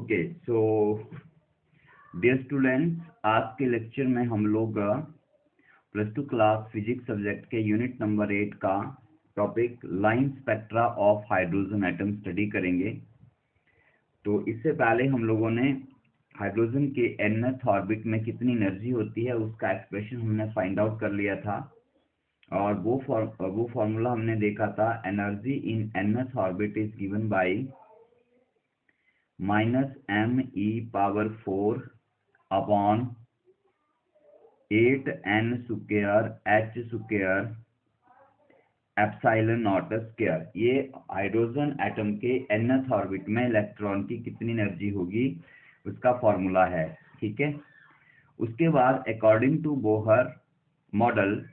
Okay so dear students, आज के lecture में हम लोग +2 क्लास फिजिक्स सब्जेक्ट के यूनिट नंबर 8 का topic line spectra of hydrogen atom study करेंगे। तो इससे पहले हम लोगों ने हाइड्रोजन के nth ऑर्बिट में कितनी एनर्जी होती है उसका एक्सप्रेशन हमने फाइंड आउट कर लिया था, और वो फॉर्मूला हमने देखा था। Energy in nth orbit is given by -me⁴ upon 8n² epsilon not square. ये हाइड्रोजन एटम के nth ऑर्बिट में इलेक्ट्रॉन की कितनी एनर्जी होगी उसका फॉर्मूला है, ठीक है। उसके बाद according to Bohr model,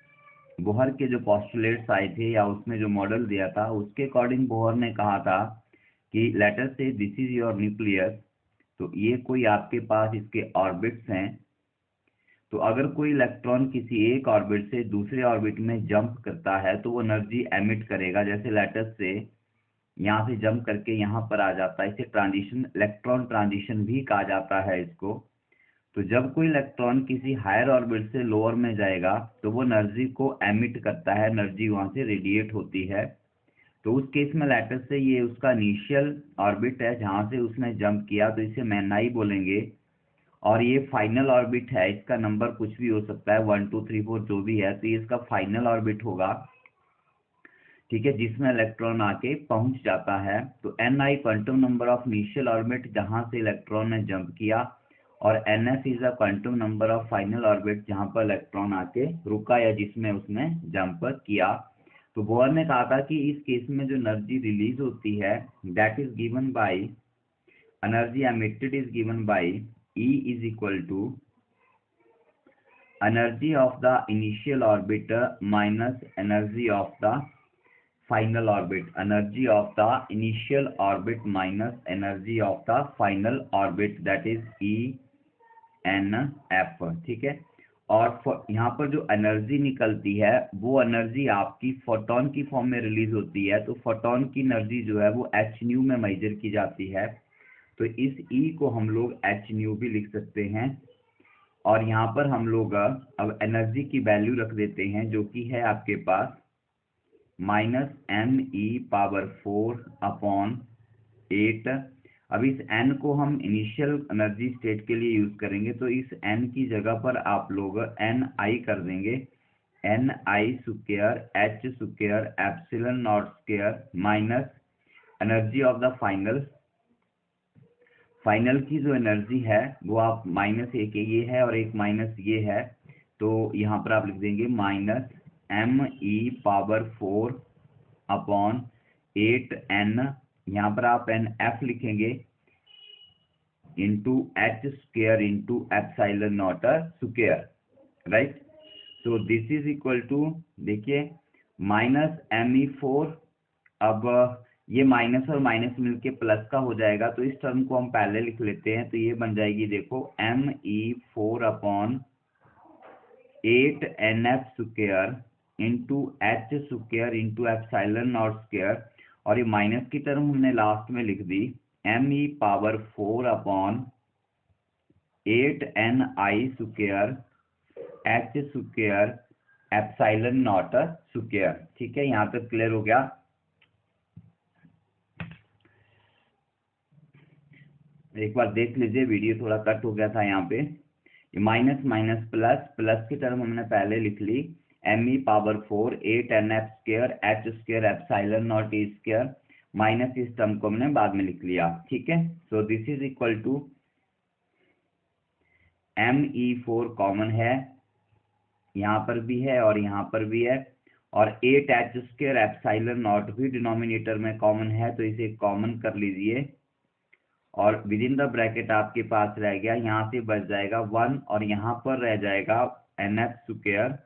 Bohr के जो पोस्टुलेट्स आए थे या उसमें जो मॉडल दिया था उसके अकॉर्डिंग बोहर ने कहा था कि लेटर से दिस इज योर न्यूक्लियस। तो ये कोई आपके पास इसके ऑर्बिट्स हैं। तो अगर कोई इलेक्ट्रॉन किसी एक ऑर्बिट से दूसरे ऑर्बिट में जंप करता है तो वो एनर्जी एमिट करेगा। जैसे लेटर से यहाँ से जंप करके यहाँ पर आ जाता है, इसे ट्रांजिशन, इलेक्ट्रॉन ट्रांजिशन भी कहा जाता है इसको। तो जब कोई इलेक्ट्रॉन किसी हायर ऑर्बिट से लोअर में जाएगा तो वो एनर्जी को एमिट करता है, एनर्जी वहां से रेडिएट होती है। तो उस केस में लेटर से ये उसका इनिशियल ऑर्बिट है जहां से उसने जंप किया, तो इसे मैनाई बोलेंगे। और ये फाइनल ऑर्बिट है, इसका नंबर कुछ भी हो सकता है, 1 2 3 4 जो भी है, तो ये इसका फाइनल ऑर्बिट होगा, ठीक है, जिसमें इलेक्ट्रॉन आके पहुंच जाता है। तो ni quantum number of initial orbit जहां से इलेक्ट्रॉन ने जंप किया, और ns is a quantum number of final orbit जहां पर इलेक्ट्रॉन आके रुका या जिसमें उसने जंप किया। तो बोहर ने कहा था कि इस केस में जो एनर्जी रिलीज होती है that is given by, energy emitted is given by E is equal to energy of the initial orbit minus energy of the final orbit, energy of the initial orbit minus energy of the final orbit, that is ENF, ठीक है। और यहाँ पर जो energy निकलती है वो energy आपकी फोटोन की फॉर्म में रिलीज होती है। तो फोटोन की एनर्जी जो है वो hν में मेजर की जाती है। तो इस E को हम लोग hν भी लिख सकते हैं। और यहाँ पर हम लोग अब एनर्जी की वैल्यू रख देते हैं जो कि है आपके पास -me⁴ अपॉन 8। अब इस n को हम इनिशियल एनर्जी स्टेट के लिए यूज करेंगे, तो इस n की जगह पर आप लोग ni कर देंगे, ni² epsilon not square minus energy of the final की जो एनर्जी है वो आप -1 ये है और एक माइनस ये है। तो यहाँ पर आप लिख देंगे -me⁴ अपॉन 8n, यहाँ पर आप nf लिखेंगे, into h² into epsilon not square, right. So this is equal to, देखिए -me⁴, अब ये माइनस और माइनस मिलके प्लस का हो जाएगा, तो इस टर्म को हम पहले लिख लेते हैं। तो ये बन जाएगी, देखो me⁴ upon 8nf² into h² into epsilon not square, और ये माइनस की टर्म हमने लास्ट में लिख दी, me⁴ upon 8ni² h² epsilon not square, ठीक है। यहाँ तक क्लियर हो गया। एक बार देख लीजिए, वीडियो थोड़ा कट हो गया था यहाँ पे। माइनस माइनस प्लस, प्लस की टर्म हमने पहले लिख ली, me⁴ 8nf² h² epsilon nought e², minus इस टर्म को हमने बाद में लिख लिया, ठीक है। So this is equal to me⁴ common है, यहाँ पर भी है और यहाँ पर भी है, और 8h² एप्सिलॉन नॉट भी डिनोमिनेटर में कॉमन है, तो इसे कॉमन कर लीजिए। और विद इन द ब्रैकेट आपके पास रह गया, यहाँ से बच जाएगा 1, और यहाँ पर रह जाएगा nf²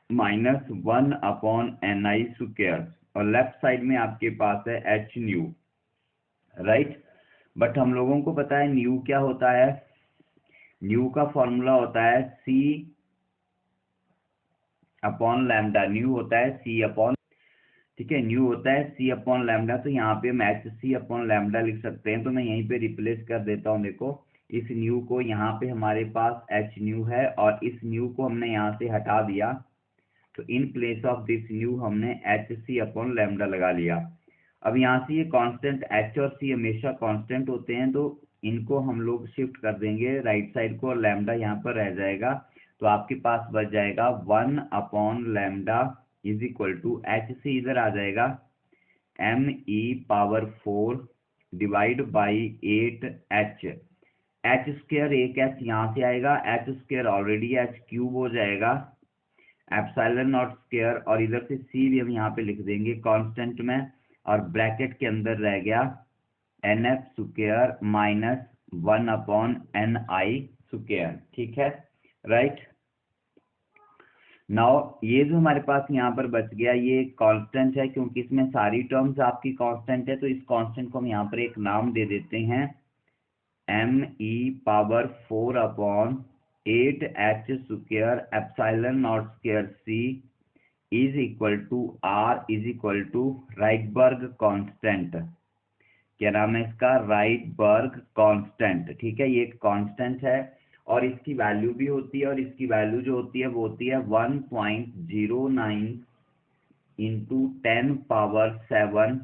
माइनस 1 अपॉन ni², और लेफ्ट साइड में आपके पास है hν, राइट। बट हम लोगों को पता है न्यू क्या होता है, न्यू का फॉर्मूला होता है c अपॉन लैम्डा, न्यू होता है c अपॉन, ठीक है। न्यू होता है c अपॉन लैम्डा, तो यहाँ पे हम एच सी अपॉन लैम्डा लिख सकते हैं, तो मैं यहीं पे रिप्लेस कर देता हूँ। देखो इस न्यू को यहाँ पे हमारे पास एच न्यू है और इस न्यू को हमने यहाँ से हटा दिया, तो इन प्लेस ऑफ दिस न्यू हमने एच सी अपॉन लैम्डा लगा लिया। अब यहाँ से ये कांस्टेंट एच और सी हमेशा कांस्टेंट होते हैं, तो इनको हम लोग शिफ्ट कर देंगे राइट साइड को और लैम्डा यहाँ पर रह जाएगा, तो आपके पास बच जाएगा 1 upon lambda is equal to H C इधर आ जाएगा M E power 4 divide by 8 H, H square एक एच यहाँ से आएगा, H square already H cube हो जाएगा एप्सिलॉन नॉट स्क्वायर, और इधर से सी भी हम यहाँ पे लिख देंगे कांस्टेंट में, और ब्रैकेट के अंदर रह गया N F square minus 1 upon N I square. ठीक है, राइट। नाउ ये जो हमारे पास यहाँ पर बच गया ये कांस्टेंट है, क्योंकि इसमें सारी टर्म्स आपकी कांस्टेंट है, तो इस कांस्टेंट को हम यहाँ पर एक नाम दे देते हैं M E power 4 upon 8 H square epsilon not square C is equal to R is equal to Rydberg constant. क्या नाम है इसका? Rydberg constant. ठीक है, ये एक कांस्टेंट है और इसकी वैल्यू भी होती है, और इसकी वैल्यू जो होती है वो होती है 1.09 इंटू 10 पावर 7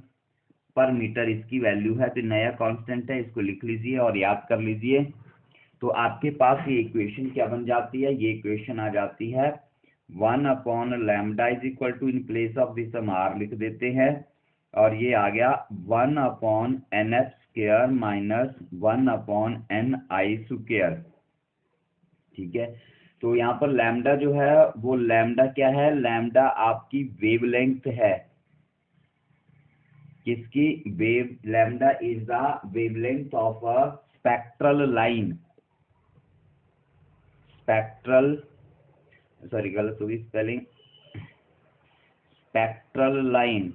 पर मीटर इसकी वैल्यू है। तो नया कांस्टेंट है, इसको लिख लीजिए और याद कर लीजिए। तो आपके पास ये इक्वेशन क्या बन जाती है? ये इक्वेशन आ जाती है 1 upon lambda is equal to, in place of this हम आर लिख देते हैं, और ये आ गया 1 upon N F square minus 1 upon N I square. ठीक है, तो यहाँ पर लैम्डा जो है वो लैम्डा क्या है? लैम्डा आपकी वेवलेंथ है। किसकी? Wave. Lambda is the wavelength of a spectral line. Spectral, sorry गलत होगी स्पेलिंग, स्पेक्ट्रल लाइन।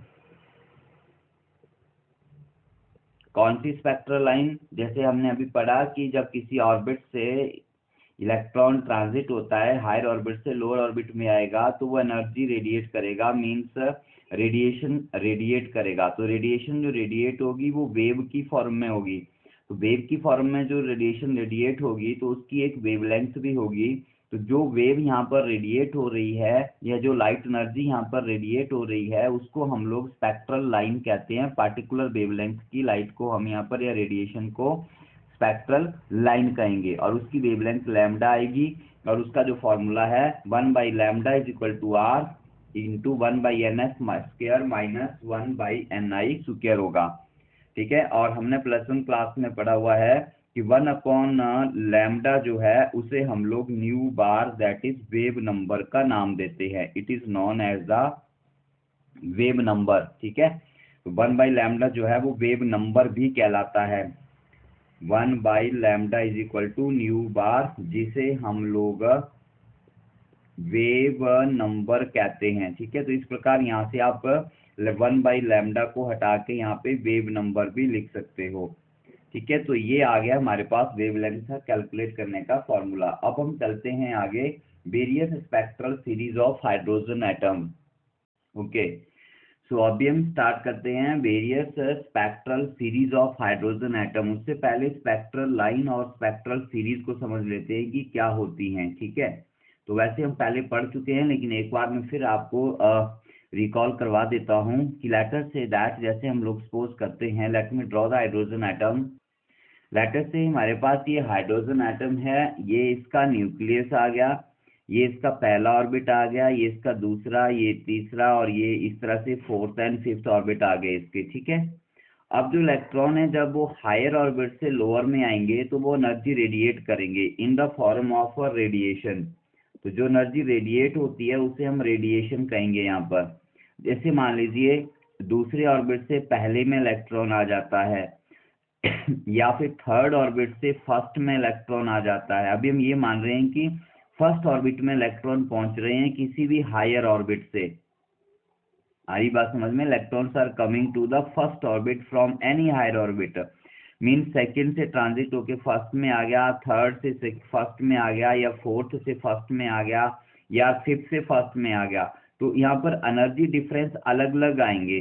कौन सी स्पेक्ट्रल लाइन? जैसे हमने अभी पढ़ा कि जब किसी ऑर्बिट से इलेक्ट्रॉन ट्रांजिट होता है, हायर ऑर्बिट से लोअर ऑर्बिट में आएगा, तो वो एनर्जी रेडिएट करेगा, मींस रेडिएशन रेडिएट करेगा। तो रेडिएशन जो रेडिएट होगी वो वेव की फॉर्म में होगी। तो वेव की फॉर्म में जो रेडिएशन रेडिएट होगी तो उसकी एक वेवलेंथ भी होगी। तो जो वेव यहाँ पर रेडिएट हो रही है, या जो लाइट एनर्जी यहाँ पर रेडिएट हो रही है, उसको हम लोग स्पेक्ट्रल लाइन कहते हैं। पार्टिकुलर वेवलेंथ की लाइट को हम यहाँ पर, या रेडिएशन को स्पेक्ट्रल लाइन कहेंगे, और उसकी वेवलेंथ लैम्डा आएगी, और उसका जो फॉर्मूला है 1 by lambda is equal to R into 1 by N F square minus 1 by N I square होगा। ठीक है, और हमने +1 क्लास में पढ़ा हुआ है कि 1 अपॉन लैम्डा जो है उसे हम लोग nu bar that is wave number का नाम देते हैं। It is known as the wave number. ठीक है, तो 1 बाई लैम्डा जो है वो वेव नंबर भी कहलाता है। 1 by lambda is equal to nu bar, जिसे हम लोग वेव नंबर कहते हैं। ठीक है, तो इस प्रकार यहाँ से आप 1 बाई लैम्डा को हटा के यहाँ पे वेव नंबर भी लिख सकते हो। ठीक है, तो ये आ गया हमारे पास वेवलेंथ का कैलकुलेट करने का फॉर्मूला। अब हम चलते हैं आगे, various spectral series of hydrogen atom. Okay, so अभी हम स्टार्ट करते हैं various spectral series of hydrogen atom. उससे पहले स्पेक्ट्रल लाइन और स्पेक्ट्रल सीरीज को समझ लेते हैं कि क्या होती हैं। ठीक है, तो वैसे हम पहले पढ़ चुके हैं, लेकिन एक बार मैं फिर आपको रिकॉल करवा देता हूँ कि लेटर से दैट, जैसे हम लोग सपोज करते हैं, let me draw the hydrogen atom. Later से हमारे पास ये हाइड्रोजन एटम है, ये इसका न्यूक्लियस आ गया, ये इसका पहला ऑर्बिट आ गया, ये इसका दूसरा, ये तीसरा, और ये इस तरह से 4th एंड 5th ऑर्बिट आ गए इसके। ठीक है, अब जो इलेक्ट्रॉन है जब वो हायर ऑर्बिट से लोअर में आएंगे तो वो एनर्जी रेडिएट करेंगे in the form of radiation. तो जो एनर्जी रेडिएट होती है उसे हम रेडिएशन कहेंगे यहाँ पर। जैसे मान लीजिए दूसरे ऑर्बिट से पहले में इलेक्ट्रॉन आ जाता है, या फिर थर्ड ऑर्बिट से फर्स्ट में इलेक्ट्रॉन आ जाता है। अभी हम ये मान रहे हैं कि फर्स्ट ऑर्बिट में इलेक्ट्रॉन पहुंच रहे हैं किसी भी हायर ऑर्बिट से। आई बात समझ में? Electrons are coming to the first orbit from any higher orbit, mean second से ट्रांजिट होके फर्स्ट में आ गया, थर्ड से फर्स्ट में आ गया, या फोर्थ से फर्स्ट में आ गया, या फिफ्थ से फर्स्ट में आ गया। तो यहाँ पर एनर्जी डिफरेंस अलग अलग आएंगे।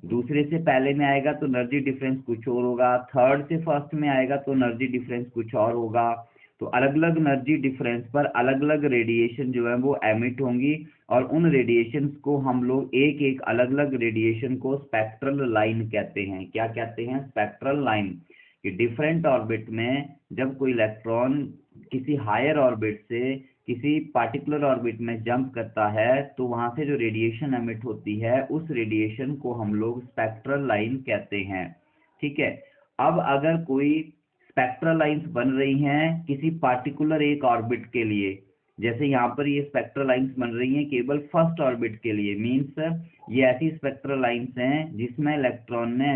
दूसरे से पहले में आएगा तो एनर्जी डिफरेंस कुछ और होगा, थर्ड से फर्स्ट में आएगा तो एनर्जी डिफरेंस कुछ और होगा। तो अलग अलग एनर्जी डिफरेंस पर अलग अलग रेडिएशन जो है वो एमिट होंगी, और उन रेडिएशंस को हम लोग एक एक अलग अलग रेडिएशन को स्पेक्ट्रल लाइन कहते हैं। क्या कहते हैं? Spectral line. कि डिफरेंट ऑर्बिट में जब कोई इलेक्ट्रॉन किसी हायर ऑर्बिट से किसी पार्टिकुलर ऑर्बिट में जंप करता है तो वहां से जो रेडिएशन एमिट होती है उस रेडिएशन को हम लोग स्पेक्ट्रल लाइन कहते हैं। ठीक है। अब अगर कोई स्पेक्ट्रल लाइंस बन रही हैं किसी पार्टिकुलर एक ऑर्बिट के लिए, जैसे यहाँ पर ये स्पेक्ट्रल लाइंस बन रही हैं केवल फर्स्ट ऑर्बिट के लिए, मींस ये ऐसी स्पेक्ट्रल लाइंस हैं जिसमें इलेक्ट्रॉन ने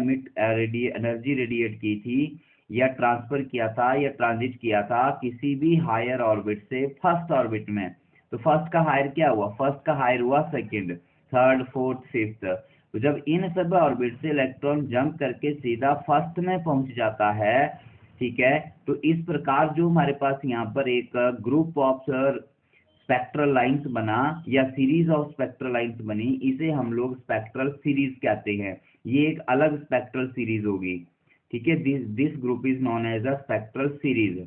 एनर्जी रेडिएट की थी या ट्रांसफर किया था या ट्रांजिट किया था किसी भी हायर ऑर्बिट से फर्स्ट ऑर्बिट में। तो फर्स्ट का हायर क्या हुआ? फर्स्ट का हायर हुआ सेकंड, थर्ड, फोर्थ, फिफ्थ। तो जब इन सब ऑर्बिट से इलेक्ट्रॉन जंप करके सीधा फर्स्ट में पहुंच जाता है, ठीक है, तो इस प्रकार जो हमारे पास यहाँ पर एक ग्रुप ऑफ स्पेक्ट्रल लाइंस बना या सीरीज ऑफ स्पेक्ट्रल लाइंस बनी, इसे हम लोग स्पेक्ट्रल सीरीज कहते हैं। ये एक अलग स्पेक्ट्रल सीरीज होगी। ठीक है, this group is known as a spectral series.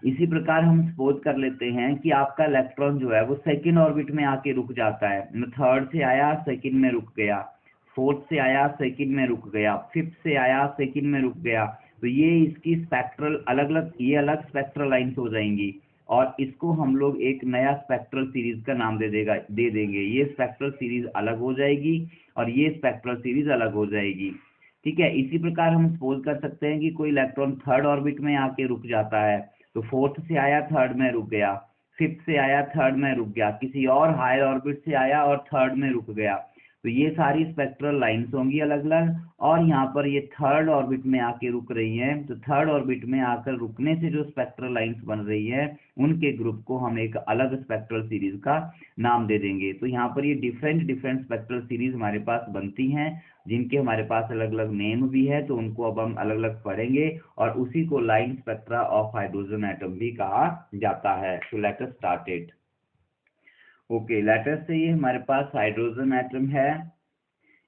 इसी प्रकार हम सपोज कर लेते हैं कि आपका इलेक्ट्रॉन जो है वो सेकंड ऑर्बिट में आके रुक जाता है। थर्ड से आया सेकंड में रुक गया, फोर्थ से आया सेकंड में रुक गया, फिफ्थ से आया सेकंड में रुक गया। तो ये इसकी स्पेक्ट्रल अलग अलग, ये अलग स्पेक्ट्रल लाइंस हो जाएंगी, और इसको हम लोग एक नया स्पेक्ट्रल सीरीज का नाम दे देंगे। ये स्पेक्ट्रल सीरीज अलग हो जाएगी और ये स्पेक्ट्रल सीरीज अलग हो जाएगी। ठीक है। इसी प्रकार हम सपोज कर सकते हैं कि कोई इलेक्ट्रॉन थर्ड ऑर्बिट में आके रुक जाता है, तो फोर्थ से आया थर्ड में रुक गया, फिफ्थ से आया थर्ड में रुक गया, किसी और हायर ऑर्बिट से आया और थर्ड में रुक गया। तो ये सारी स्पेक्ट्रल लाइंस होंगी अलग अलग, और यहाँ पर ये थर्ड ऑर्बिट में आके रुक रही हैं। तो थर्ड ऑर्बिट में आकर रुकने से जो स्पेक्ट्रल लाइंस बन रही है उनके ग्रुप को हम एक अलग स्पेक्ट्रल सीरीज का नाम दे देंगे। तो यहाँ पर ये डिफरेंट डिफरेंट स्पेक्ट्रल सीरीज हमारे पास बनती हैं, जिनके हमारे पास अलग अलग नेम भी है, तो उनको अब हम अलग अलग पढ़ेंगे, और उसी को line spectra of hydrogen atom भी कहा जाता है। तो let us start it. Okay, later से ये हमारे पास हाइड्रोजन एटम है,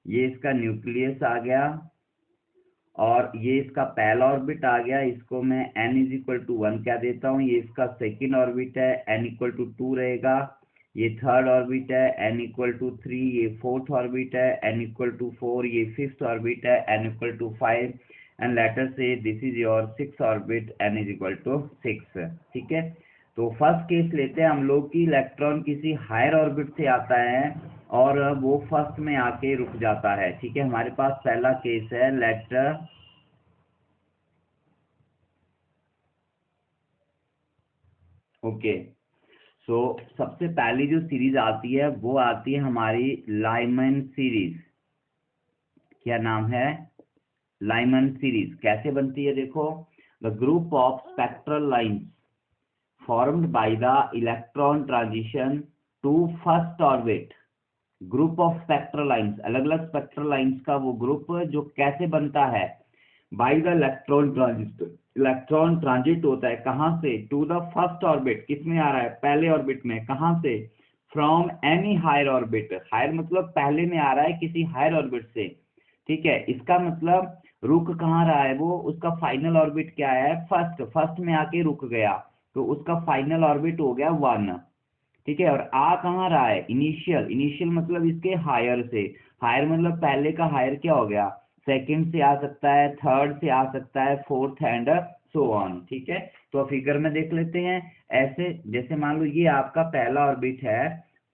ये इसका न्यूक्लियस आ गया, और ये इसका पहला ऑर्बिट आ गया, इसको मैं n इज इक्वल टू 1 कह देता हूँ। ये इसका सेकेंड ऑर्बिट है, n इक्वल टू 2 रहेगा। ये थर्ड ऑर्बिट है, n इक्वल टू 3। ये फोर्थ ऑर्बिट है, n इक्वल टू 4। ये फिफ्थ ऑर्बिट है, n equal to 5। And later से this is your six orbit, n is equal to 6। ठीक है। तो फर्स्ट केस लेते हैं हम लोग कि इलेक्ट्रॉन किसी हायर ऑर्बिट से आता है और वो फर्स्ट में आके रुक जाता है। ठीक है, हमारे पास पहला केस है, लेटर ओके। सो सबसे पहली जो सीरीज आती है वो आती है हमारी लाइमन सीरीज। क्या नाम है? Lyman series. कैसे बनती है? देखो, the group of spectral lines formed by the electron transition to first orbit। Group of spectral lines, अलग अलग स्पेक्ट्रल लाइंस का वो ग्रुप जो कैसे बनता है? By the electron transit. Electron transit होता है कहां से? To the first orbit. किस में आ रहा है? पहले ऑर्बिट में। कहां से? From any higher orbit. Higher मतलब पहले में आ रहा है किसी हायर ऑर्बिट से। ठीक है, इसका मतलब रुक कहाँ रहा है वो? उसका फाइनल ऑर्बिट क्या है? फर्स्ट। फर्स्ट में आके रुक गया, तो उसका फाइनल ऑर्बिट हो गया 1। ठीक है, और आ कहाँ रहा है? इनिशियल। इनिशियल मतलब इसके हायर से। हायर मतलब पहले का हायर क्या हो गया? सेकंड से आ सकता है, थर्ड से आ सकता है, फोर्थ एंड सो ऑन। ठीक है, तो फिगर में देख लेते हैं। ऐसे जैसे मान लो ये आपका पहला ऑर्बिट है,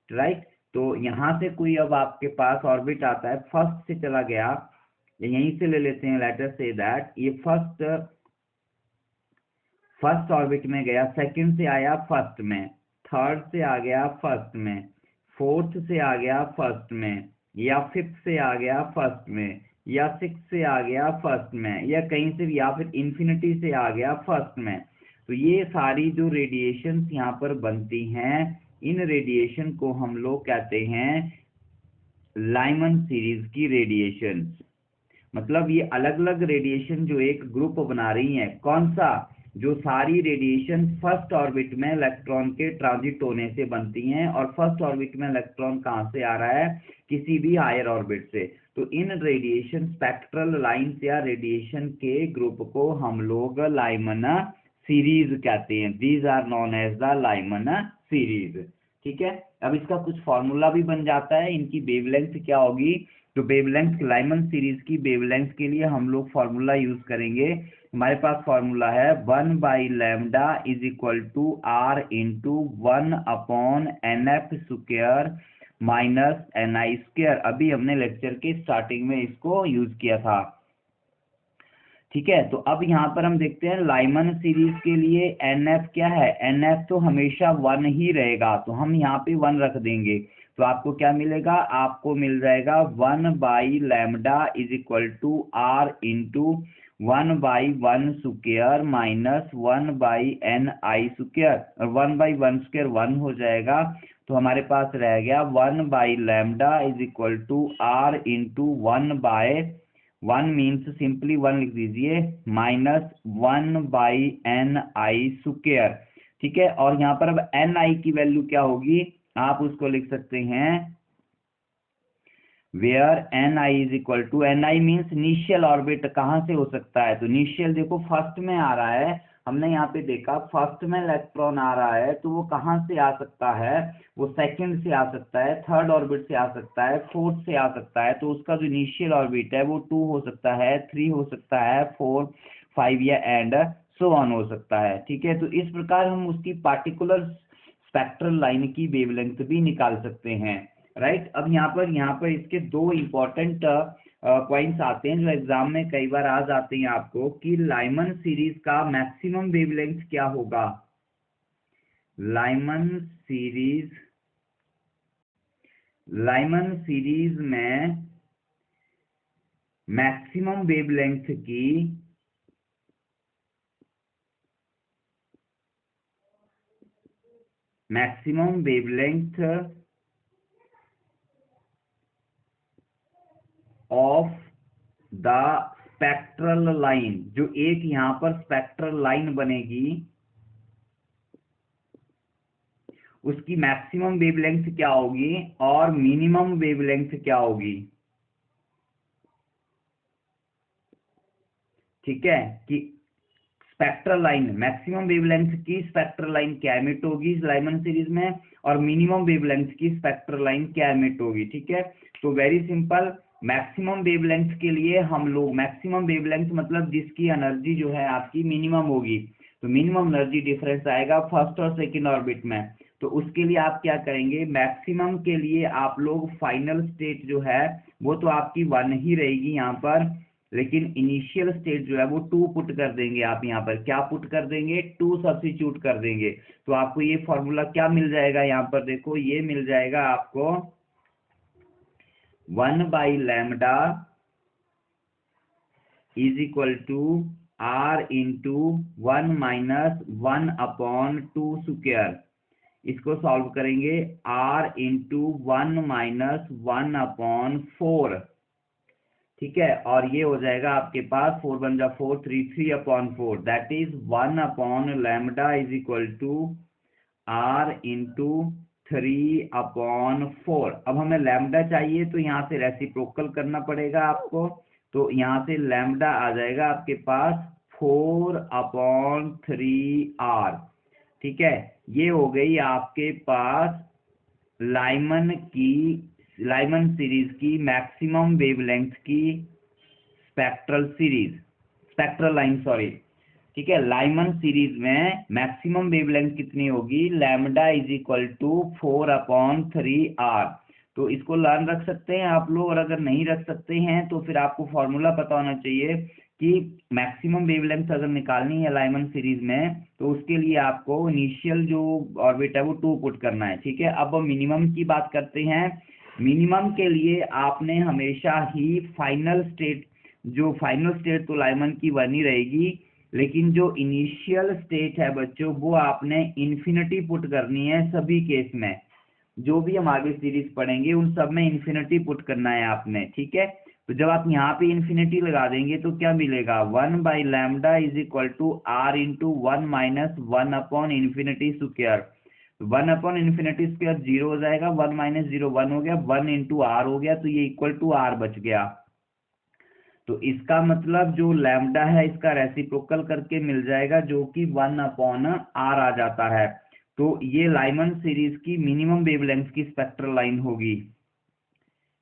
राइट। तो यहाँ से कोई अब आपके पास ऑर्बिट आता है, फर्स्ट से चला गया, यहीं से ले लेते हैं, लेटर से दैट ये फर्स्ट ऑर्बिट में गया, सेकंड से आया फर्स्ट में, थर्ड से आ गया फर्स्ट में, फोर्थ से आ गया फर्स्ट में, या फिफ्थ से आ गया फर्स्ट में, या सिक्स से आ गया फर्स्ट में, या कहीं से, या फिर इंफिनिटी से आ गया फर्स्ट में। तो ये सारी जो रेडिएशन यहाँ पर बनती हैं, इन रेडिएशन को हम लोग कहते हैं लाइमन सीरीज की रेडिएशन। मतलब ये अलग अलग रेडिएशन जो एक ग्रुप बना रही हैं, कौन सा? जो सारी रेडिएशन फर्स्ट ऑर्बिट में इलेक्ट्रॉन के ट्रांजिट होने से बनती हैं, और फर्स्ट ऑर्बिट में इलेक्ट्रॉन कहाँ से आ रहा है, किसी भी हायर ऑर्बिट से। तो इन रेडिएशन स्पेक्ट्रल लाइंस या रेडिएशन के ग्रुप को हम लोग लाइमन सीरीज कहते हैं। These are known as the Lyman series. ठीक है, अब इसका कुछ फॉर्मूला भी बन जाता है। इनकी वेवलेंथ क्या होगी, तो वेवलेंथ लाइमन सीरीज की वेवलेंथ के लिए हम लोग फॉर्मूला यूज करेंगे। हमारे पास फॉर्मूला है 1/λ is equal to r into 1/nf² minus ni²। अभी हमने लेक्चर के स्टार्टिंग में इसको यूज किया था। ठीक है, तो अब यहाँ पर हम देखते हैं लाइमन सीरीज के लिए NF क्या है, NF तो हमेशा 1 ही रहेगा, तो हम यहाँ पे 1 रख देंगे। तो आपको क्या मिलेगा, आपको मिल जाएगा 1/λ is equal to r into 1/1² minus 1/ni², और 1/1² 1 हो जाएगा। तो हमारे पास रह गया 1/λ is equal to r into 1/1 means simply 1 लिख दीजिए, माइनस 1/ni²। ठीक है, और यहाँ पर अब ni की वैल्यू क्या होगी, आप उसको लिख सकते हैं where ni is equal to, ni means initial orbit कहाँ से हो सकता है, तो इनिशियल देखो फर्स्ट में आ रहा है, हमने यहाँ पे देखा फर्स्ट में इलेक्ट्रॉन आ रहा है, तो वो कहाँ से आ सकता है, वो सेकंड से आ सकता है, थर्ड ऑर्बिट से आ सकता है, फोर्थ से आ सकता है। तो उसका जो इनिशियल ऑर्बिट है वो 2 हो सकता है, 3 हो सकता है, 4, 5 या एंड सो ऑन हो सकता है। ठीक है, तो इस प्रकार हम उसकी पार्टिकुलर स्पेक्ट्रल लाइन की वेवलेंथ भी निकाल सकते हैं। राइट, अब यहाँ पर इसके दो इंपॉर्टेंट पॉइंट्स आते हैं जो एग्जाम में कई बार आ जाते हैं आपको, कि लाइमन सीरीज का मैक्सिमम वेवलेंथ क्या होगा। लाइमन सीरीज में maximum wavelength of the spectral line, जो एक यहाँ पर स्पेक्ट्रल लाइन बनेगी उसकी मैक्सिमम वेवलेंथ क्या होगी और मिनिमम वेवलेंथ क्या होगी। ठीक है, कि स्पेक्ट्रल लाइन मैक्सिमम वेवलेंथ की स्पेक्ट्रल लाइन क्या एमिट होगी लाइमन सीरीज में, और मिनिमम वेवलेंथ की स्पेक्ट्रल लाइन क्या एमिट होगी। ठीक है, तो वेरी सिंपल, मैक्सिमम वेवलेंथ के लिए हम लोग, मैक्सिमम वेवलेंथ मतलब जिसकी एनर्जी जो है आपकी मिनिमम होगी, तो मिनिमम एनर्जी डिफरेंस आएगा फर्स्ट और सेकंड ऑर्बिट में। तो उसके लिए आप क्या करेंगे, मैक्सिमम के लिए आप लोग फाइनल स्टेट जो है वो तो आपकी 1 ही रहेगी यहाँ पर, लेकिन इनिशियल स्टेट जो है वो 2 पुट कर देंगे। आप यहाँ पर क्या पुट कर देंगे, 2 सब्स्टिट्यूट कर देंगे। तो आपको ये फॉर्मूला क्या मिल जाएगा, यहाँ पर देखो ये मिल जाएगा आपको 1/λ is equal to r into 1 minus 1/2²। इसको सॉल्व करेंगे, r इंटू 1 माइनस 1/4। ठीक है, और ये हो जाएगा आपके पास 4 1 जा 4, 3/4, that is 1/λ is equal to r into 3/4। अब हमें लैम्डा चाहिए तो यहाँ से रेसिप्रोकल करना पड़ेगा आपको, तो यहाँ से लैम्डा आ जाएगा आपके पास 4/3r। ठीक है, ये हो गई आपके पास लाइमन सीरीज की मैक्सिमम वेवलेंथ की स्पेक्ट्रल लाइन, सॉरी। ठीक है, लाइमन सीरीज में मैक्सिमम वेवलेंथ कितनी होगी, lambda is equal to 4/3r। तो इसको लर्न रख सकते हैं आप लोग, और अगर नहीं रख सकते हैं तो फिर आपको फॉर्मूला पता होना चाहिए कि मैक्सिमम वेवलेंथ अगर निकालनी है लाइमन सीरीज में तो उसके लिए आपको इनिशियल जो ऑर्बिट है वो 2 पुट करना है। ठीक है, अब मिनिमम की बात करते हैं। मिनिमम के लिए आपने हमेशा ही फाइनल स्टेट तो लाइमन की 1 ही रहेगी, लेकिन जो इनिशियल स्टेट है बच्चों वो आपने इन्फिनिटी पुट करनी है सभी केस में। जो भी हम आगे सीरीज पढ़ेंगे उन सब में इन्फिनिटी पुट करना है आपने। ठीक है, तो जब आप यहाँ पे इन्फिनिटी लगा देंगे तो क्या मिलेगा, 1/λ is equal to r into 1 minus infinity square. Infinity square 0 हो जाएगा, 1 माइनस 0 1 हो गया, 1 इंटू आर हो गया, तो ये इक्वल टू आर बच गया। तो इसका मतलब जो लैम्डा है इसका रेसिप्रोकल करके मिल जाएगा, जो कि 1/r आ जाता है। तो ये लाइमन सीरीज की मिनिमम वेवलेंथ की स्पेक्ट्रल लाइन होगी,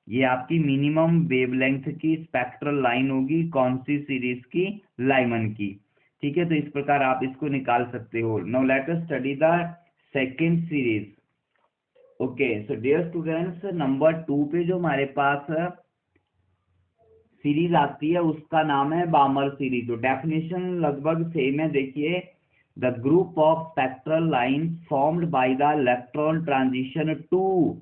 ये आपकी मिनिमम वेवलेंथ की स्पेक्ट्रल लाइन होगी, कौन सी सीरीज की, लाइमन की। ठीक है, तो इस प्रकार आप इसको निकाल सकते हो। Now let us study the second series. Okay, so dear students, number 2 पे जो हमारे पास सीरीज आती है उसका नाम है बामर सीरीज। तो डेफिनेशन लगभग सेम है, देखिए, the group of spectral line formed by the electron transition to,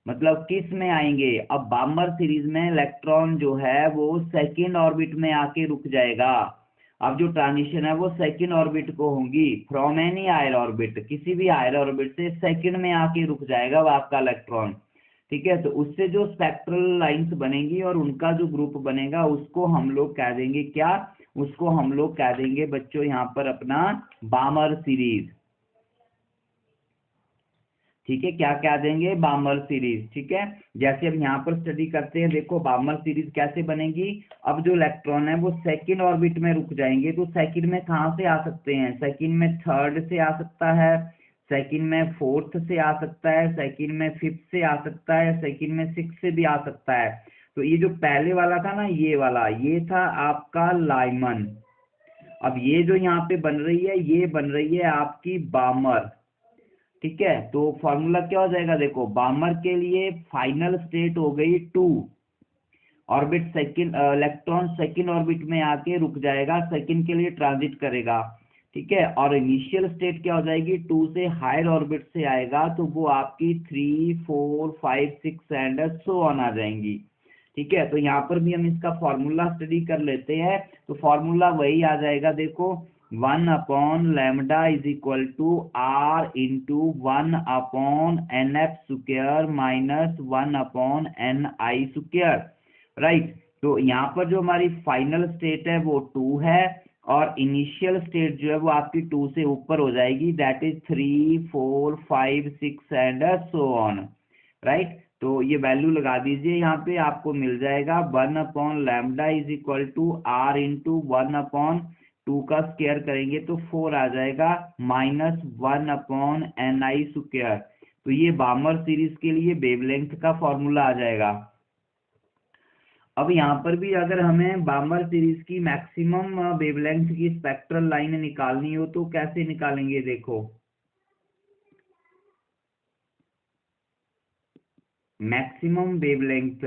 मतलब किस में आएंगे, अब बामर सीरीज में इलेक्ट्रॉन जो है वो सेकंड ऑर्बिट में आके रुक जाएगा। अब जो ट्रांजिशन है वो सेकंड ऑर्बिट को होगी, फ्रॉम एनी हायर ऑर्बिट, किसी भी हायर ऑर्बिट से सेकंड में आके रुक जाएगा वो आपका इलेक्ट्रॉन। ठीक है, तो उससे जो स्पेक्ट्रल लाइंस बनेंगी और उनका जो ग्रुप बनेगा उसको हम लोग कह देंगे क्या, उसको हम लोग कह देंगे बच्चों यहाँ पर अपना बामर सीरीज। ठीक है, क्या कह देंगे, बामर सीरीज। ठीक है, जैसे अब यहाँ पर स्टडी करते हैं, देखो बामर सीरीज कैसे बनेगी। अब जो इलेक्ट्रॉन है वो सेकंड ऑर्बिट में रुक जाएंगे, तो सेकंड में कहाँ से आ सकते हैं, सेकंड में थर्ड से आ सकता है, सेकंड में फोर्थ से आ सकता है, सेकंड में फिफ्थ से आ सकता है, सेकंड में सिक्स से भी आ सकता है। तो ये जो पहले वाला था ना, ये वाला, ये था आपका लाइमन। अब ये जो यहाँ पे बन रही है, ये बन रही है आपकी बामर। ठीक है, तो फॉर्मूला क्या हो जाएगा, देखो बामर के लिए फाइनल स्टेट हो गई 2, orbit second, electron second orbit में आके रुक जाएगा, सेकंड के लिए ट्रांजिट करेगा। ठीक है, और इनिशियल स्टेट क्या हो जाएगी, 2 से हायर ऑर्बिट से आएगा, तो वो आपकी 3 4 5 6 एंड सो ऑन आ जाएंगी। ठीक है, तो यहाँ पर भी हम इसका फॉर्मूला स्टडी कर लेते हैं। तो फॉर्मूला वही आ जाएगा, देखो 1/λ is equal to r into 1/nf² minus 1/ni²। Right, तो यहाँ पर जो हमारी फाइनल स्टेट है वो 2 है, और इनिशियल स्टेट जो है वो आपकी 2 से ऊपर हो जाएगी, that is 3 4 5 6 and so on. Right, तो ये वैल्यू लगा दीजिए, यहाँ पे आपको मिल जाएगा 1/λ is equal to r into 1/2 का स्क्वायर करेंगे तो 4 आ जाएगा, माइनस 1/ni²। तो ये बामर सीरीज के लिए वेवलेंथ का फॉर्मूला आ जाएगा। अब यहाँ पर भी अगर हमें बामर सीरीज की मैक्सिमम वेवलेंथ की स्पेक्ट्रल लाइन निकालनी हो तो कैसे निकालेंगे, देखो मैक्सिमम वेवलेंथ,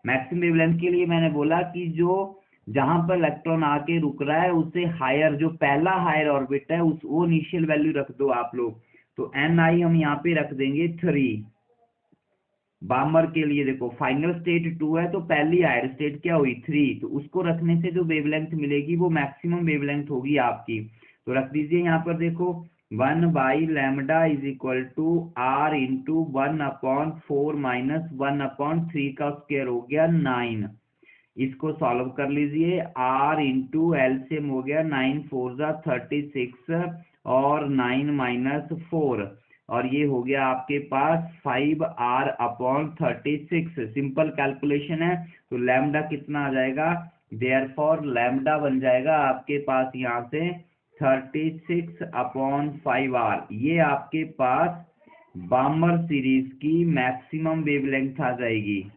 मैक्सिमम वेवलेंथ के लिए मैंने बोला कि जो जहां पर इलेक्ट्रॉन आके रुक रहा है उससे हायर, जो पहला हायर ऑर्बिट है उस वो इनिशियल वैल्यू रख दो आप लोग। तो ni हम यहाँ पे रख देंगे 3 बामर के लिए। देखो फाइनल स्टेट 2 है तो पहली हायर स्टेट क्या हुई, 3, तो उसको रखने से जो वेवलेंथ मिलेगी वो मैक्सिमम वेवलेंथ होगी आपकी। तो रख दीजिए यहाँ पर, देखो 1/λ is equal to r into 1/4 minus 1/3 का स्क्वायर हो गया 9। इसको सॉल्व कर लीजिए, r इंटू एलसीएम हो गया 9 4 जा 36 और 9 माइनस 4, और ये हो गया आपके पास 5r/36। सिंपल कैलकुलेशन है, तो लैम्डा कितना आ जाएगा, देयरफॉर लैम्डा बन जाएगा आपके पास यहाँ से 36/5r। ये आपके पास बामर सीरीज की मैक्सिमम वेवलेंथ आ जाएगी।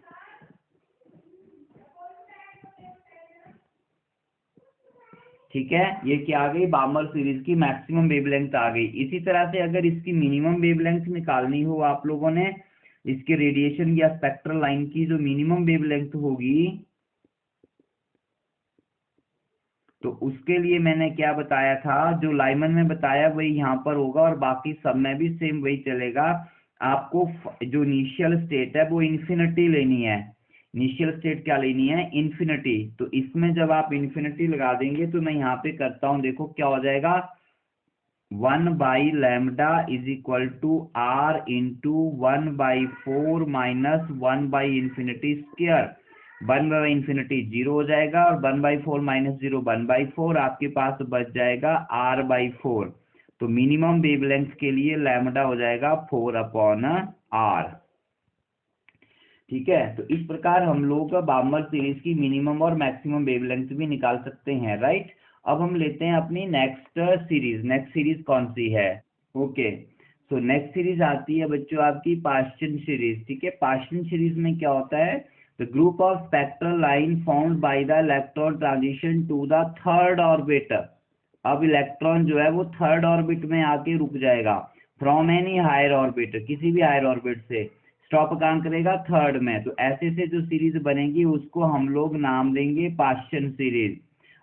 ठीक है, ये क्या आ गई, बामर सीरीज की मैक्सिमम वेवलेंथ आ गई। इसी तरह से अगर इसकी मिनिमम वेवलेंथ निकालनी हो आप लोगों ने, इसके रेडिएशन या स्पेक्ट्रल लाइन की जो मिनिमम वेवलेंथ होगी, तो उसके लिए मैंने क्या बताया था, जो लाइमन में बताया वही यहाँ पर होगा, और बाकी सब में भी सेम वही चलेगा। आपको जो इनिशियल स्टेट है वो इन्फिनिटी लेनी है। इनिशियल स्टेट क्या लेनी है, इन्फिनिटी। तो इसमें जब आप इन्फिनिटी लगा देंगे, तो मैं यहाँ पे करता हूँ, देखो क्या हो जाएगा, 1/λ is equal to r into 1/4 minus 1/∞²। 1/∞ 0 हो जाएगा, और 1/4 माइनस 0 1/4, आपके पास बच जाएगा r/4। तो मिनिमम वेवलेंथ के लिए लैम्डा हो जाएगा 4/r। ठीक है, तो इस प्रकार हम लोग बार्मर सीरीज की मिनिमम और मैक्सिमम वेवलेंथ भी निकाल सकते हैं, राइट। अब हम लेते हैं अपनी नेक्स्ट सीरीज। नेक्स्ट सीरीज कौन सी है? ओके, तो नेक्स्ट सीरीज आती है बच्चों आपकी पाश्चन सीरीज। ठीक है, पाश्चन सीरीज में क्या होता है? The group of spectral line found by the electron transition to the third orbit. अब इलेक्ट्रॉन जो है वो थर्ड ऑर्बिट में आके रुक जाएगा फ्रॉम एनी हायर ऑर्बिट, किसी भी हायर ऑर्बिट से स्टॉप कहाँ करेगा? थर्ड में। तो ऐसे से जो सीरीज बनेगी उसको हम लोग नाम देंगे पाश्चन सीरीज।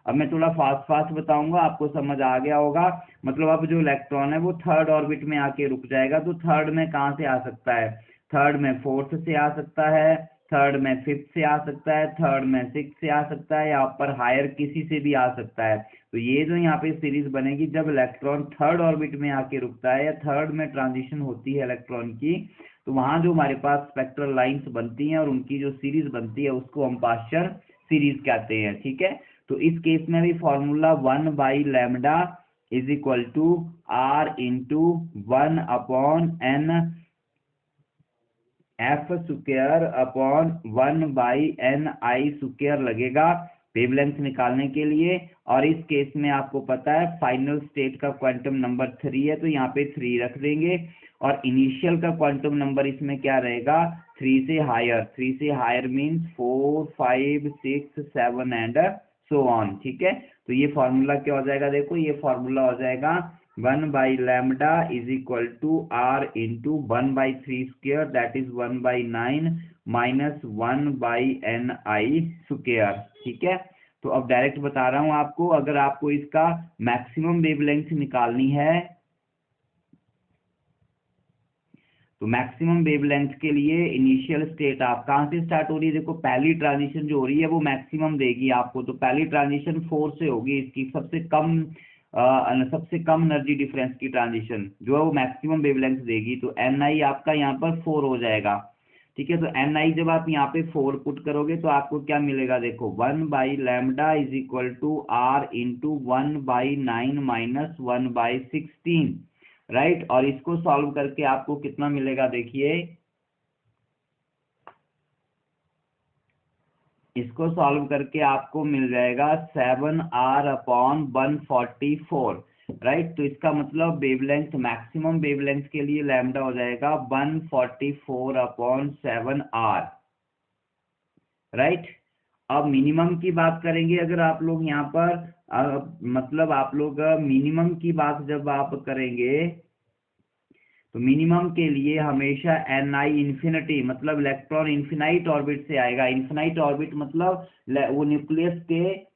अब मैं थोड़ा फास्ट फास्ट बताऊंगा, आपको समझ आ गया होगा। मतलब अब जो इलेक्ट्रॉन है वो थर्ड ऑर्बिट में आके रुक जाएगा। तो थर्ड में कहाँ से आ सकता है? थर्ड में फोर्थ से आ सकता है, थर्ड में फिफ्थ से आ सकता है, थर्ड में सिक्स से आ सकता है, यहाँ पर हायर किसी से भी आ सकता है। तो ये जो यहाँ पे सीरीज बनेगी, जब इलेक्ट्रॉन थर्ड ऑर्बिट में आके रुकता है या थर्ड में ट्रांजिशन होती है इलेक्ट्रॉन की, तो वहां जो हमारे पास स्पेक्ट्रल लाइंस बनती हैं और उनकी जो सीरीज बनती है उसको हम पाश्चर सीरीज कहते हैं। ठीक है, तो इस केस में भी formula 1/λ is equal to r into 1/n f square upon 1/ni² लगेगा वेवलेंथ निकालने के लिए। और इस केस में आपको पता है फाइनल स्टेट का क्वांटम नंबर 3 है, तो यहाँ पे 3 रख देंगे। और इनिशियल का क्वांटम नंबर इसमें क्या रहेगा? 3 से हायर। 3 से higher means 4 5 6 7 and so on. ठीक है, तो ये फॉर्मूला क्या हो जाएगा? देखो, ये फॉर्मूला हो जाएगा 1/λ is equal to r into 1/3² that is 1/9 minus 1/ni²। ठीक है, तो अब डायरेक्ट बता रहा हूं आपको, अगर आपको इसका मैक्सिमम वेवलेंथ निकालनी है तो मैक्सिमम वेवलेंथ के लिए इनिशियल स्टेट आप कहां से स्टार्ट हो रही है? देखो, पहली ट्रांजिशन जो हो रही है वो मैक्सिमम देगी आपको। तो पहली ट्रांजिशन 4 से होगी, इसकी सबसे कम एनर्जी डिफरेंस की ट्रांजिशन जो है वो मैक्सिमम वेवलेंथ देगी। तो ni आपका यहाँ पर 4 हो जाएगा। ठीक है, तो ni जब आप यहाँ पे 4 पुट करोगे तो आपको क्या मिलेगा? देखो, 1/λ is equal to r into 1/9 minus 1/16, right. और इसको सॉल्व करके आपको कितना मिलेगा? देखिए, इसको सॉल्व करके आपको मिल जाएगा 7r/144, राइट। तो इसका मतलब वेवलेंथ, मैक्सिमम वेवलेंथ के लिए लैम्डा हो जाएगा 144/7r, राइट। अब मिनिमम की बात करेंगे अगर आप लोग यहाँ पर मतलब आप लोग मिनिमम की बात जब आप करेंगे तो मिनिमम के लिए हमेशा ni इंफिनिटी, मतलब इलेक्ट्रॉन इन्फिनाइट ऑर्बिट से आएगा। इन्फिनाइट ऑर्बिट मतलब वो न्यूक्लियस के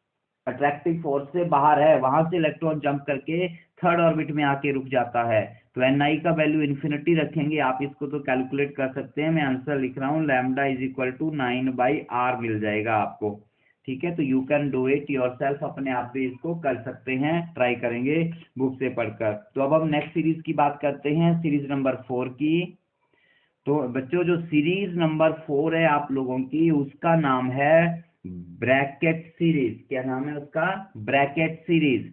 अट्रैक्टिव फोर्स से बाहर है, वहां से इलेक्ट्रॉन जंप करके थर्ड ऑर्बिट में आके रुक जाता है। तो ni का वैल्यू इन्फिनिटी रखेंगे। आप इसको तो कैलकुलेट कर सकते हैं, मैं आंसर लिख रहा हूँ, lambda is equal to 9/r मिल जाएगा आपको। ठीक है, तो you can do it yourself, अपने आप भी इसको कर सकते हैं, ट्राई करेंगे बुक से पढ़कर। तो अब हम नेक्स्ट सीरीज की बात करते हैं, सीरीज नंबर 4 की। तो बच्चों, जो सीरीज नंबर 4 है आप लोगों की, उसका नाम है ब्रैकेट सीरीज। क्या नाम है उसका? Brackett series.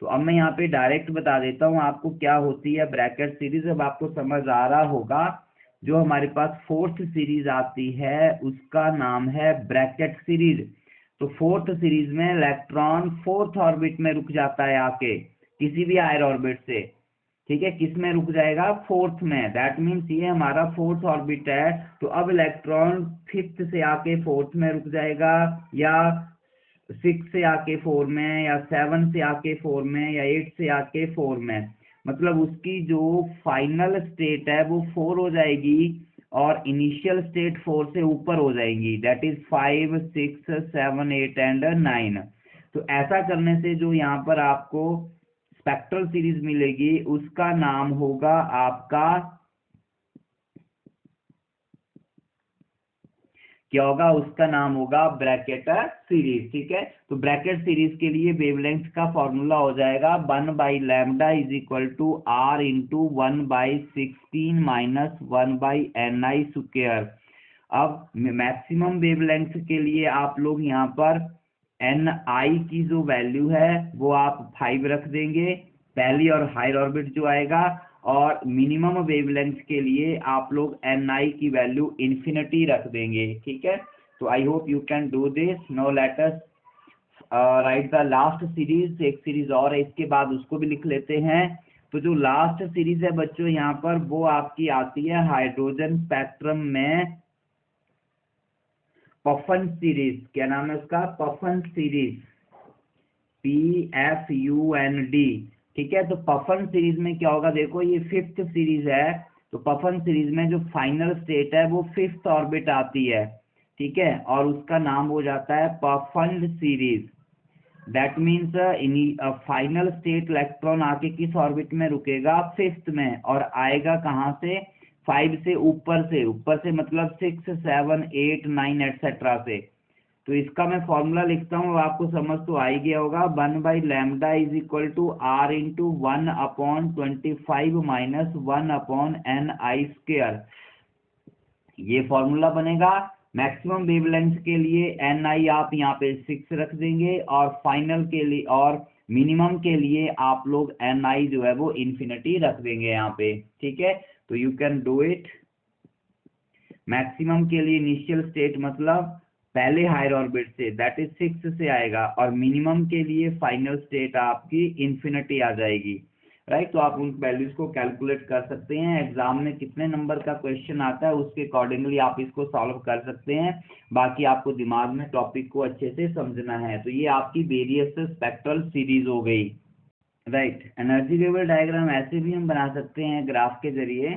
तो अब मैं यहाँ पे डायरेक्ट बता देता हूँ आपको क्या होती है ब्रैकेट सीरीज। अब आपको समझ आ रहा होगा, जो हमारे पास फोर्थ सीरीज आती है उसका नाम है ब्रैकेट सीरीज। तो फोर्थ सीरीज में इलेक्ट्रॉन फोर्थ ऑर्बिट में रुक जाता है आके, किसी भी हायर ऑर्बिट से। ठीक है, किस में रुक जाएगा? फोर्थ में। दैट मीन्स ये हमारा फोर्थ ऑर्बिट है। तो अब इलेक्ट्रॉन फिफ्थ से आके फोर्थ में रुक जाएगा, या 6 से आके 4 में, या 7 से आके 4 में, या 8 से आके 4 में। मतलब उसकी जो फाइनल स्टेट है वो 4 हो जाएगी और इनिशियल स्टेट 4 से ऊपर हो जाएंगी, दैट इज 5 6 7 8 एंड 9। तो ऐसा करने से जो यहाँ पर आपको स्पेक्ट्रल सीरीज मिलेगी उसका नाम होगा आपका, क्या होगा? उसका नाम होगा ब्रैकेट सीरीज। ठीक है, तो ब्रैकेट सीरीज के लिए वेवलेंथ का फॉर्मूला हो जाएगा 1/λ is equal to r into 1/16 minus 1/ni²। अब मैक्सिमम वेवलेंथ के लिए आप लोग यहाँ पर Ni की जो वैल्यू है वो आप 5 रख देंगे, पहली और हायर ऑर्बिट जो आएगा, और मिनिमम वेवलेंथ के लिए आप लोग Ni की वैल्यू इन्फिनिटी रख देंगे। ठीक है, तो I hope you can do this. Now let us right the last series. एक सीरीज और है, इसके बाद उसको भी लिख लेते हैं। तो जो लास्ट सीरीज है बच्चों यहाँ पर, वो आपकी आती है हाइड्रोजन स्पेक्ट्रम में पफन सीरीज। क्या नाम है उसका? Puffin series, PFUND। ठीक है, तो पफन सीरीज में क्या होगा, देखो ये 5th सीरीज है, तो पफन सीरीज में जो फाइनल स्टेट है वो 5th ऑर्बिट आती है। ठीक है, और उसका नाम हो जाता है Puffin series. That means final state electron आके किस ऑर्बिट में रुकेगा? 5th में, और आएगा कहाँ से? 5 से ऊपर से, ऊपर से मतलब 6, 7, 8, 9 एटसेट्रा से। तो इसका मैं फॉर्मूला लिखता हूँ, आपको समझ तो आ ही गया होगा। 1/λ is equal to R into 1/25 minus 1/Ni²। ये फॉर्मूला बनेगा। मैक्सिमम वेवलेंथ के लिए Ni आप यहाँ पे 6 रख देंगे, और फाइनल के लिए और मिनिमम के लिए आप लोग Ni जो है वो इन्फिनिटी रख देंगे यहाँ पे। ठीक है, तो you can do it. Maximum के लिए इनिशियल स्टेट मतलब पहले हायर ऑर्बिट से, दैट इज 6 से आएगा, और मिनिमम के लिए फाइनल स्टेट आपकी इन्फिनिटी आ जाएगी। राइट, तो आप उन वैल्यूज को कैलकुलेट कर सकते हैं। एग्जाम में कितने नंबर का क्वेश्चन आता है उसके अकॉर्डिंगली आप इसको सॉल्व कर सकते हैं। बाकी आपको दिमाग में टॉपिक को अच्छे से समझना है। तो ये आपकी वेरियस स्पेक्ट्रल सीरीज हो गई। राइट, एनर्जी लेवल डायग्राम ऐसे भी हम बना सकते हैं ग्राफ के जरिए।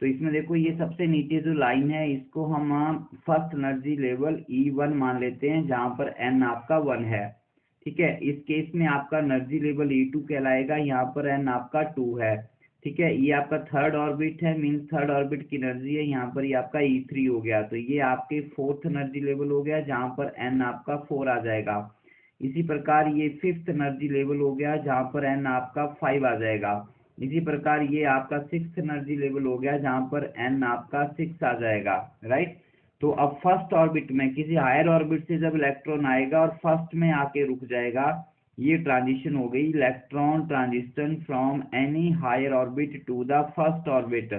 तो इसमें देखो, ये सबसे नीचे जो लाइन है इसको हम फर्स्ट एनर्जी लेवल E1 मान लेते हैं, जहां पर N आपका 1 है। ठीक है, इस केस में आपका एनर्जी लेवल E2 कहलाएगा, यहाँ पर N आपका 2 है। ठीक है, ये आपका थर्ड ऑर्बिट है, मीन्स थर्ड ऑर्बिट की एनर्जी है, यहाँ पर ये आपका E3 हो गया। तो ये आपके फोर्थ एनर्जी लेवल हो गया, जहां पर N आपका 4 आ जाएगा। इसी प्रकार ये 5th एनर्जी लेवल हो गया, जहां पर N आपका 5 आ जाएगा। इसी प्रकार ये आपका 6th एनर्जी लेवल हो गया, जहां पर N आपका 6 आ जाएगा। राइट, तो अब फर्स्ट ऑर्बिट में किसी हायर ऑर्बिट से जब इलेक्ट्रॉन आएगा और फर्स्ट में आके रुक जाएगा, ये ट्रांजिशन हो गई electron transition from any higher orbit to the first orbit.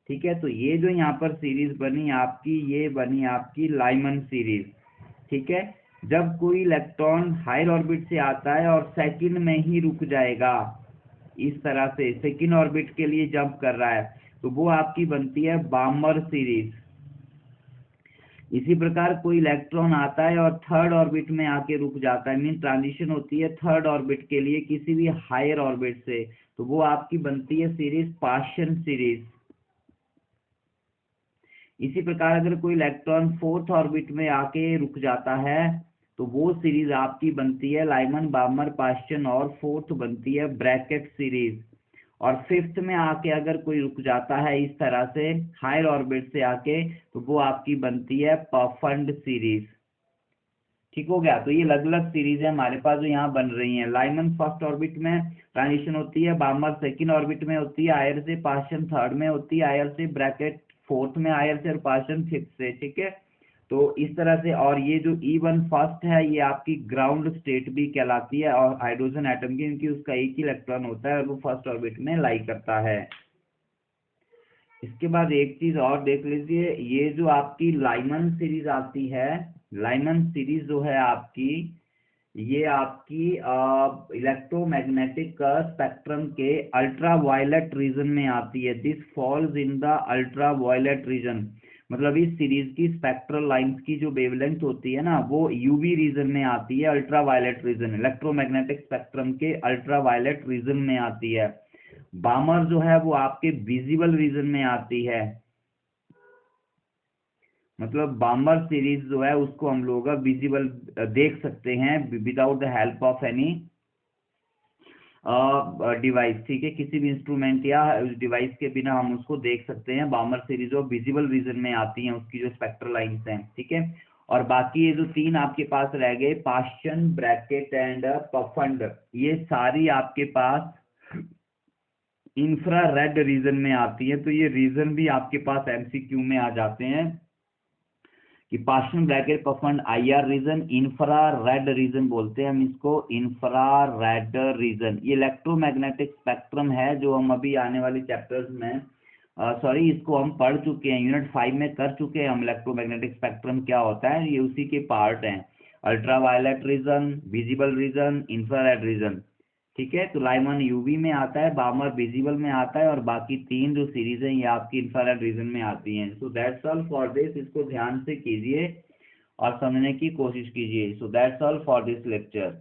ठीक है, तो ये जो यहाँ पर सीरीज बनी आपकी, ये बनी आपकी लाइमन सीरीज। ठीक है, जब कोई इलेक्ट्रॉन हायर ऑर्बिट से आता है और सेकंड में ही रुक जाएगा, इस तरह से सेकंड ऑर्बिट के लिए जंप कर रहा है, तो वो आपकी बनती है बामर सीरीज। इसी प्रकार कोई इलेक्ट्रॉन आता है और थर्ड ऑर्बिट में आके रुक जाता है, मीन ट्रांजिशन होती है थर्ड ऑर्बिट के लिए किसी भी हायर ऑर्बिट से, तो वो आपकी बनती है सीरीज पार्शियन सीरीज। इसी प्रकार अगर कोई इलेक्ट्रॉन फोर्थ ऑर्बिट में आके रुक जाता है, तो वो सीरीज आपकी बनती है लाइमन बामर पास्चन, और फोर्थ बनती है ब्रैकेट सीरीज। और 5th में आके अगर कोई रुक जाता है इस तरह से हायर ऑर्बिट से आके, तो वो आपकी बनती है पफंड सीरीज। ठीक हो गया, तो ये अलग अलग सीरीज है हमारे पास जो यहाँ बन रही हैं। लाइमन फर्स्ट ऑर्बिट में ट्रांजिशन होती है, बामर सेकंड ऑर्बिट में होती है, आयर से पास्चन थर्ड में होती है, आयर से ब्रैकेट फोर्थ में, आयर से और पास्चन 5th से। ठीक है, तो इस तरह से। और ये जो E1 फर्स्ट है, ये आपकी ग्राउंड स्टेट भी कहलाती है, और हाइड्रोजन एटम की, क्योंकि उसका एक ही इलेक्ट्रॉन होता है और वो फर्स्ट ऑर्बिट में लाई करता है। इसके बाद एक चीज और देख लीजिए, ये जो आपकी लाइमन सीरीज आती है, लाइमन सीरीज जो है आपकी, ये आपकी इलेक्ट्रोमैग्नेटिक स्पेक्ट्रम के अल्ट्रा वायलेट रीजन में आती है। This falls in the ultra violet region, मतलब इस सीरीज की स्पेक्ट्रल लाइंस की जो वेवलेंथ होती है ना, वो यूवी रीजन में आती है, ultra violet region, electromagnetic spectrum के अल्ट्रा वायलेट रीजन में आती है। बामर जो है वो आपके विजिबल रीजन में आती है, मतलब बामर सीरीज जो है उसको हम लोग विजिबल देख सकते हैं without the help of any device. ठीक है, किसी भी इंस्ट्रूमेंट या डिवाइस के बिना हम उसको देख सकते हैं। बामर सीरीज और विजिबल रीजन में आती हैं, उसकी जो स्पेक्ट्रल लाइंस हैं। ठीक है, और बाकी ये जो तीन आपके पास रह गए, पास्चन, ब्रैकेट एंड पफंड, ये सारी आपके पास इंफ्रारेड रीजन में आती है। तो ये रीजन भी आपके पास MCQ में आ जाते हैं। कि partial bracket Pfund IR region, infrared region बोलते हैं हम इसको, इंफ्रारेड रीजन। ये इलेक्ट्रोमैग्नेटिक स्पेक्ट्रम है जो हम अभी आने वाले चैप्टर्स में इसको हम पढ़ चुके हैं, यूनिट 5 में कर चुके हैं हम। इलेक्ट्रोमैग्नेटिक स्पेक्ट्रम क्या होता है, ये उसी के पार्ट हैं। Ultraviolet region, visible region, infrared region, ठीक है। तो लाइमन यूवी में आता है, बामर विजिबल में आता है, और बाकी 3 जो सीरीज हैं ये आपकी इंफ्रारेड रीजन में आती हैं। So that's all for this, इसको ध्यान से कीजिए और समझने की कोशिश कीजिए। So that's all for this lecture.